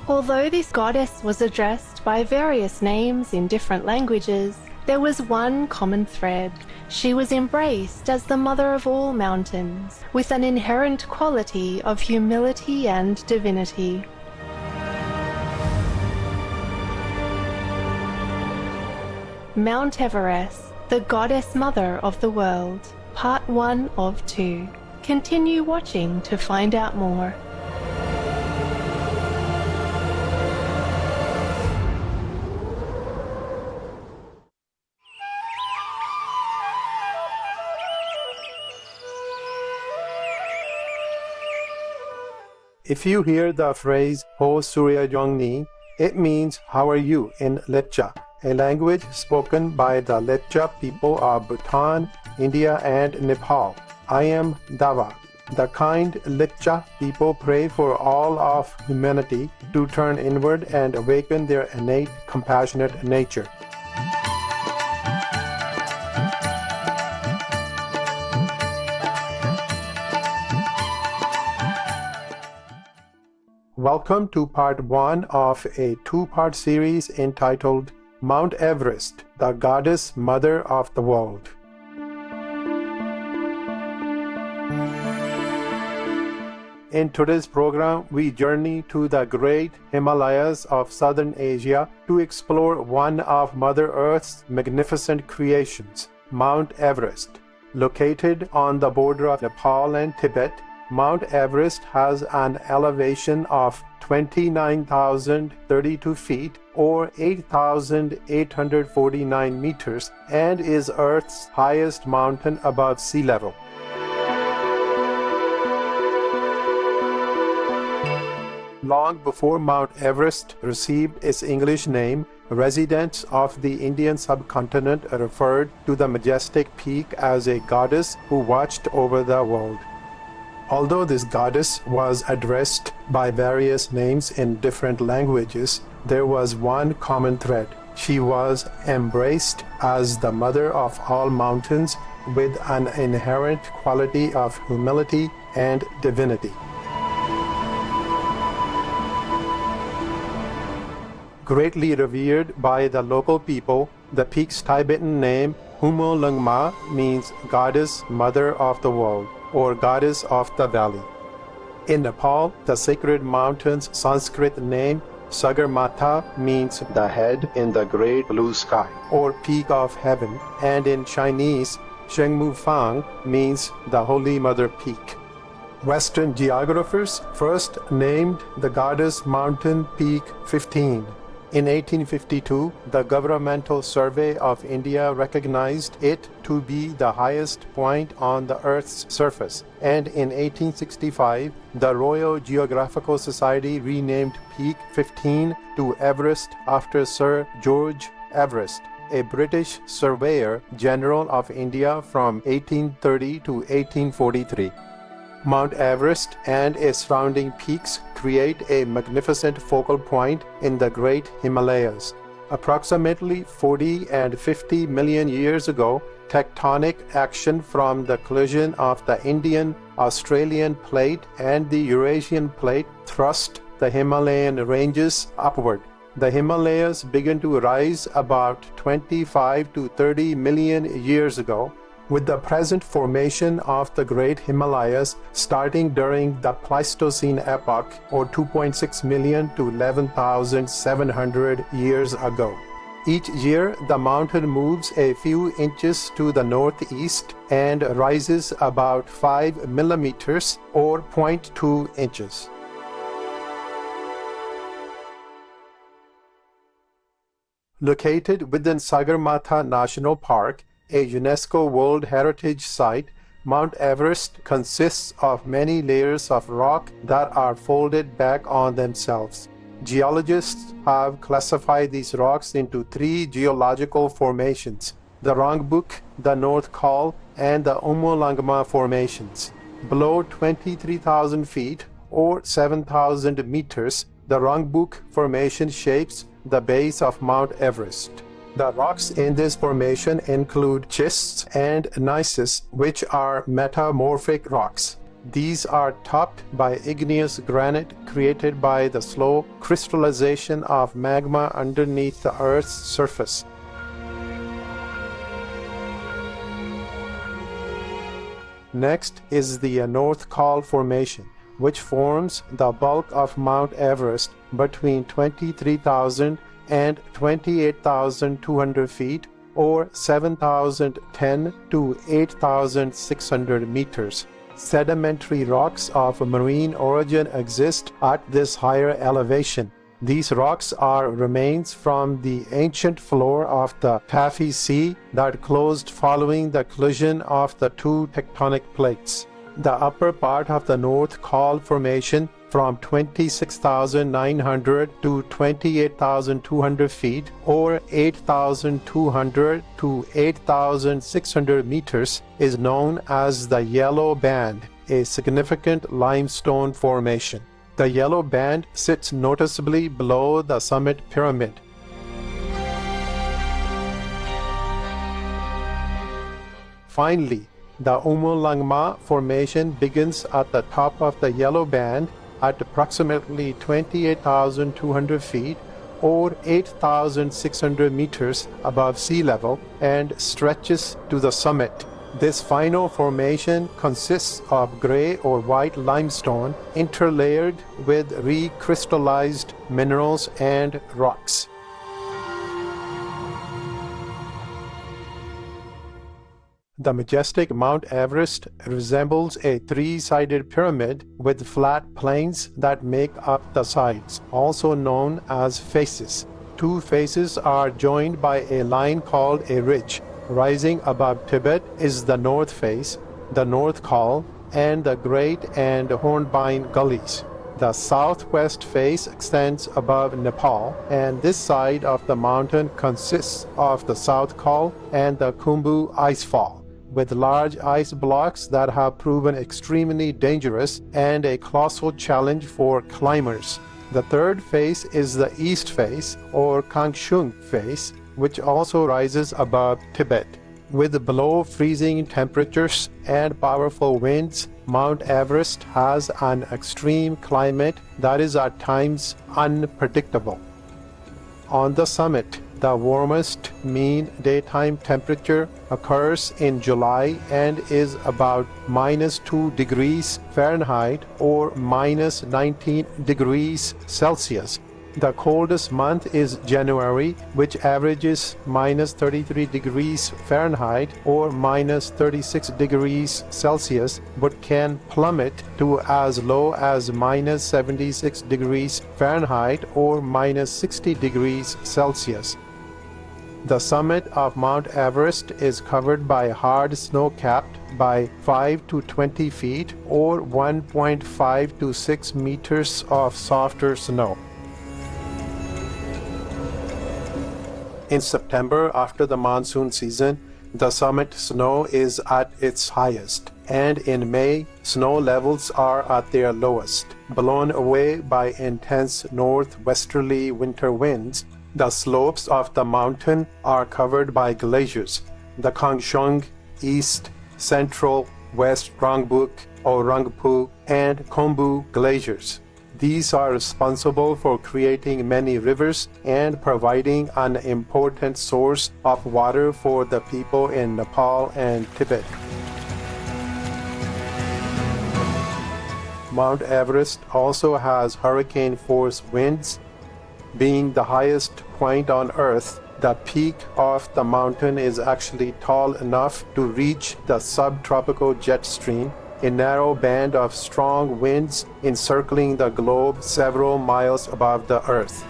Although this goddess was addressed by various names in different languages, there was one common thread. She was embraced as the mother of all mountains, with an inherent quality of humility and divinity. Mount Everest, the goddess mother of the world, part 1 of 2. Continue watching to find out more. If you hear the phrase Ho Surya Jongni, it means how are you in Lepcha, a language spoken by the Lepcha people of Bhutan, India and Nepal. I am Dava. The kind Lepcha people pray for all of humanity to turn inward and awaken their innate compassionate nature. Welcome to part 1 of a 2-part series entitled Mount Everest, the Goddess Mother of the World. In today's program, we journey to the great Himalayas of Southern Asia to explore one of Mother Earth's magnificent creations, Mount Everest. Located on the border of Nepal and Tibet, Mount Everest has an elevation of 29,032 feet or 8,849 meters and is Earth's highest mountain above sea level. Long before Mount Everest received its English name, residents of the Indian subcontinent referred to the majestic peak as a goddess who watched over the world. Although this goddess was addressed by various names in different languages, there was one common thread. She was embraced as the mother of all mountains with an inherent quality of humility and divinity. Greatly revered by the local people, the peak's Tibetan name Humo Lungma means Goddess Mother of the World, or Goddess of the Valley. In Nepal, the sacred mountain's Sanskrit name Sagarmatha means the head in the great blue sky, or peak of heaven, and in Chinese, Shengmufang means the Holy Mother Peak. Western geographers first named the goddess mountain Peak 15. In 1852, the Governmental Survey of India recognized it to be the highest point on the Earth's surface, and in 1865, the Royal Geographical Society renamed Peak 15 to Everest after Sir George Everest, a British surveyor general of India from 1830 to 1843. Mount Everest and its surrounding peaks create a magnificent focal point in the Great Himalayas. Approximately 40 and 50 million years ago, tectonic action from the collision of the Indian-Australian plate and the Eurasian plate thrust the Himalayan ranges upward. The Himalayas began to rise about 25 to 30 million years ago, with the present formation of the Great Himalayas starting during the Pleistocene epoch, or 2.6 million to 11,700 years ago. Each year, the mountain moves a few inches to the northeast and rises about 5 millimeters or 0.2 inches. Located within Sagarmatha National Park, a UNESCO World Heritage Site, Mount Everest consists of many layers of rock that are folded back on themselves. Geologists have classified these rocks into 3 geological formations: the Rongbuk, the North Col, and the Umolangma formations. Below 23,000 feet or 7,000 meters, the Rongbuk formation shapes the base of Mount Everest. The rocks in this formation include schists and gneisses, which are metamorphic rocks. These are topped by igneous granite created by the slow crystallization of magma underneath the Earth's surface. Next is the North Col Formation, which forms the bulk of Mount Everest between 23,000 and 28,200 feet, or 7,010 to 8,600 meters. Sedimentary rocks of marine origin exist at this higher elevation. These rocks are remains from the ancient floor of the Taffy Sea that closed following the collision of the two tectonic plates. The upper part of the North Col Formation, from 26,900 to 28,200 feet, or 8,200 to 8,600 meters, is known as the Yellow Band, a significant limestone formation. The yellow band sits noticeably below the summit pyramid. Finally, the Umulangma Formation begins at the top of the yellow band at approximately 28,200 feet, or 8,600 meters above sea level, and stretches to the summit. This final formation consists of gray or white limestone interlayered with recrystallized minerals and rocks. The majestic Mount Everest resembles a three-sided pyramid with flat plains that make up the sides, also known as faces. Two faces are joined by a line called a ridge. Rising above Tibet is the north face, the North Col, and the Great and Hornbein Gullies. The southwest face extends above Nepal, and this side of the mountain consists of the South Col and the Khumbu Icefall, with large ice blocks that have proven extremely dangerous and a colossal challenge for climbers. The third face is the east face, or Kangshung face, which also rises above Tibet. With below freezing temperatures and powerful winds, Mount Everest has an extreme climate that is at times unpredictable. On the summit, the warmest mean daytime temperature occurs in July and is about -2 degrees Fahrenheit or -19 degrees Celsius. The coldest month is January, which averages -33 degrees Fahrenheit or -36 degrees Celsius, but can plummet to as low as -76 degrees Fahrenheit or -60 degrees Celsius. The summit of Mount Everest is covered by hard snow capped by 5 to 20 feet or 1.5 to 6 meters of softer snow. In September, after the monsoon season, the summit snow is at its highest, and in May, snow levels are at their lowest. Blown away by intense northwesterly winter winds, the slopes of the mountain are covered by glaciers, the Kangshung, East, Central, West Rongbuk, Orangpu, and Khumbu glaciers. These are responsible for creating many rivers and providing an important source of water for the people in Nepal and Tibet. Mount Everest also has hurricane-force winds. Being the highest point on Earth, the peak of the mountain is actually tall enough to reach the subtropical jet stream, a narrow band of strong winds encircling the globe several miles above the Earth.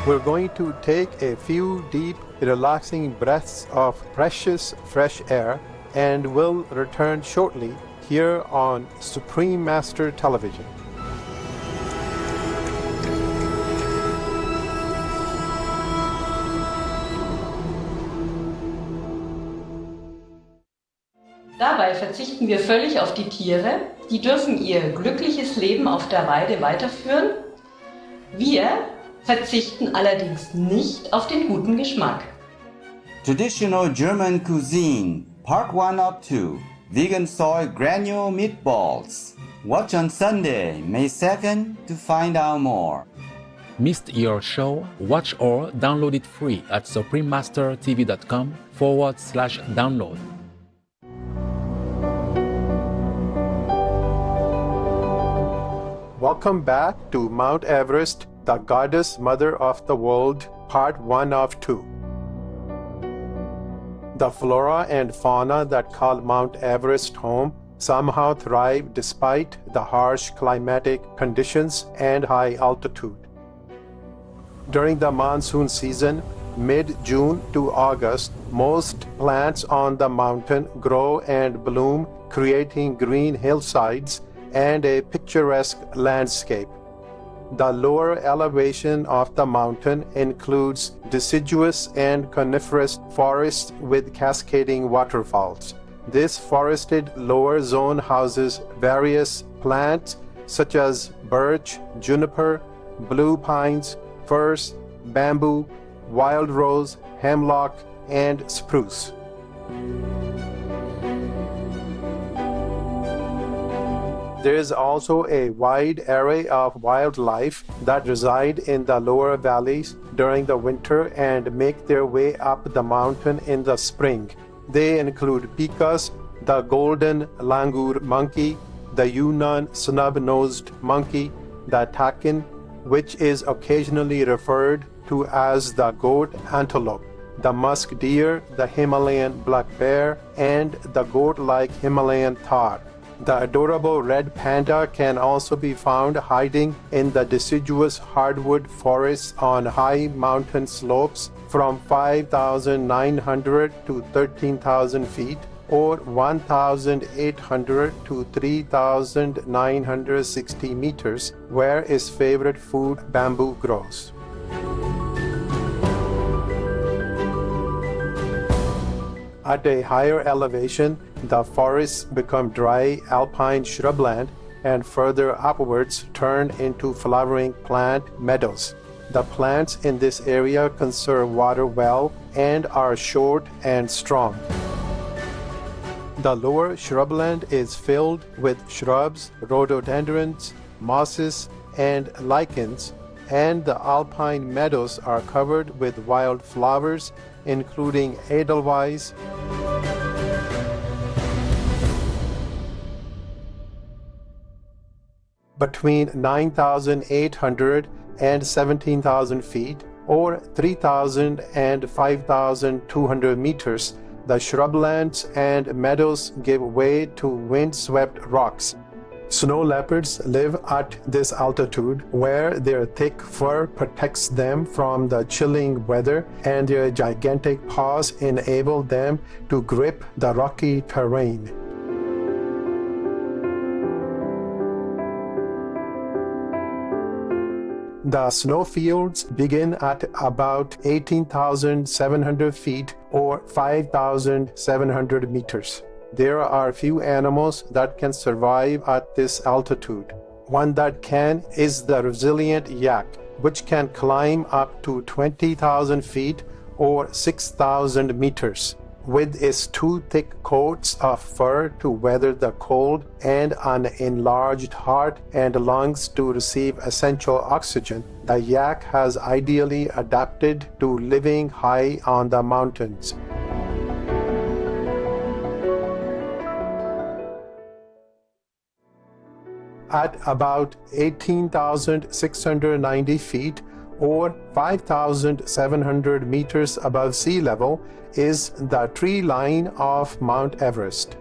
We're going to take a few deep, relaxing breaths of precious fresh air, and we'll return shortly here on Supreme Master Television. Dabei verzichten wir völlig auf die Tiere, die dürfen ihr glückliches Leben auf der Weide weiterführen. Wir verzichten allerdings nicht auf den guten Geschmack. Traditional German cuisine Part 1 of 2, Vegan Soy Granule Meatballs. Watch on Sunday, May 2nd to find out more. Missed your show? Watch or download it free at suprememastertv.com/download. Welcome back to Mount Everest, the goddess mother of the world, part 1 of 2. The flora and fauna that call Mount Everest home somehow thrive despite the harsh climatic conditions and high altitude. During the monsoon season, mid-June to August, most plants on the mountain grow and bloom, creating green hillsides and a picturesque landscape. The lower elevation of the mountain includes deciduous and coniferous forests with cascading waterfalls. This forested lower zone houses various plants such as birch, juniper, blue pines, firs, bamboo, wild rose, hemlock, and spruce. There is also a wide array of wildlife that reside in the lower valleys during the winter and make their way up the mountain in the spring. They include pikas, the golden langur monkey, the Yunnan snub-nosed monkey, the takin, which is occasionally referred to as the goat antelope, the musk deer, the Himalayan black bear, and the goat-like Himalayan thar. The adorable red panda can also be found hiding in the deciduous hardwood forests on high mountain slopes from 5,900 to 13,000 feet or 1,800 to 3,960 meters, where his favorite food, bamboo, grows. At a higher elevation, the forests become dry alpine shrubland and further upwards turn into flowering plant meadows. The plants in this area conserve water well and are short and strong. The lower shrubland is filled with shrubs, rhododendrons, mosses, and lichens, and the alpine meadows are covered with wild flowers, including edelweiss, between 9,800 and 17,000 feet, or 3,000 and 5,200 meters, the shrublands and meadows give way to wind-swept rocks. Snow leopards live at this altitude, where their thick fur protects them from the chilling weather, and their gigantic paws enable them to grip the rocky terrain. The snowfields begin at about 18,700 feet or 5,700 meters. There are few animals that can survive at this altitude. One that can is the resilient yak, which can climb up to 20,000 feet or 6,000 meters. With its two thick coats of fur to weather the cold and an enlarged heart and lungs to receive essential oxygen, the yak has ideally adapted to living high on the mountains. At about 18,690 feet or 5,700 meters above sea level is the tree line of Mount Everest.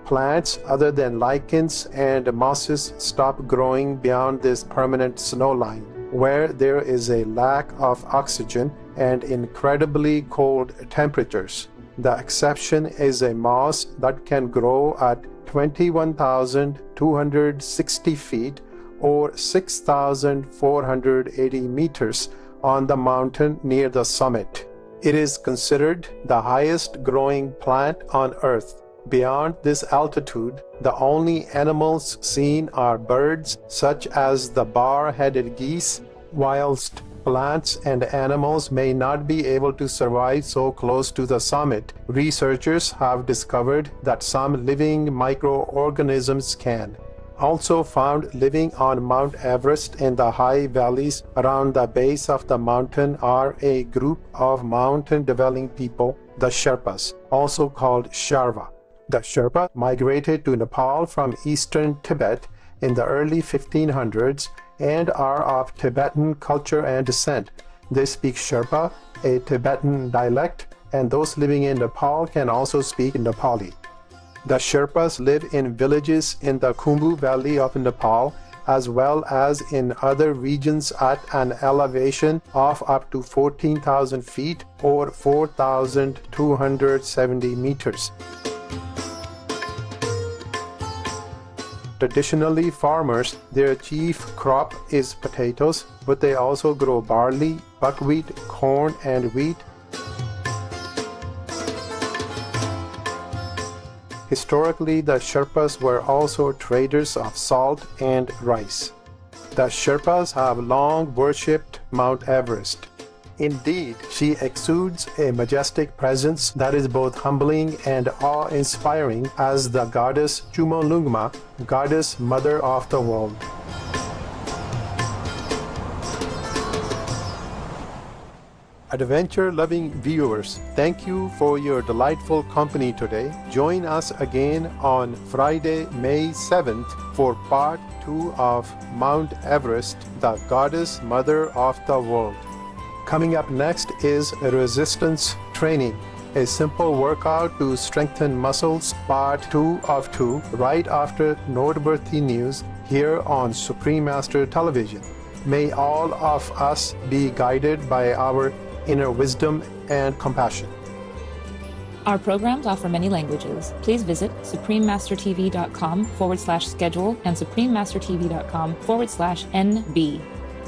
Plants other than lichens and mosses stop growing beyond this permanent snow line, where there is a lack of oxygen and incredibly cold temperatures. The exception is a moss that can grow at 21,260 feet or 6,480 meters on the mountain near the summit. It is considered the highest growing plant on Earth. Beyond this altitude, the only animals seen are birds such as the bar-headed geese, whilst Plants and animals may not be able to survive so close to the summit. Researchers have discovered that some living microorganisms can. Also found living on Mount Everest in the high valleys around the base of the mountain are a group of mountain-dwelling people, the Sherpas, also called Sharva. The Sherpa migrated to Nepal from eastern Tibet in the early 1500s and are of Tibetan culture and descent. They speak Sherpa, a Tibetan dialect, and those living in Nepal can also speak Nepali. The Sherpas live in villages in the Khumbu Valley of Nepal, as well as in other regions at an elevation of up to 14,000 feet or 4,270 meters. Traditionally, farmers, their chief crop is potatoes, but they also grow barley, buckwheat, corn, and wheat. Historically, the Sherpas were also traders of salt and rice. The Sherpas have long worshipped Mount Everest. Indeed, she exudes a majestic presence that is both humbling and awe-inspiring as the goddess Chumolungma, goddess mother of the world. Adventure-loving viewers, thank you for your delightful company today. Join us again on Friday, May 7th for part 2 of Mount Everest, the goddess mother of the world. Coming up next is resistance training, a simple workout to strengthen muscles, part 2 of 2, right after noteworthy news here on Supreme Master Television. May all of us be guided by our inner wisdom and compassion. Our programs offer many languages. Please visit suprememastertv.com/schedule and suprememastertv.com/NB.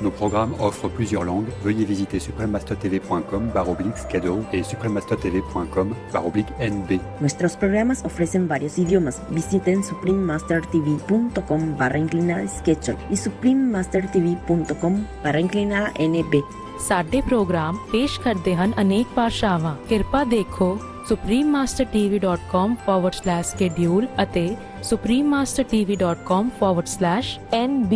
Nos programmes offrent plusieurs langues. Veuillez visiter suprememastertv.com/schedule et suprememastertv.com/NB. Nuestros programas ofrecen varios idiomas. Visiten suprememastertv.com/schedule y suprememastertv.com/NB. ਸਾਡੇ programme ਪੇਸ਼ ਕਰਦੇ ਹਨ ਅਨੇਕ ਭਾਸ਼ਾਵਾਂ। ਕਿਰਪਾ ਦੇਖੋ suprememastertv.com/schedule ਅਤੇ suprememastertv.com/NB।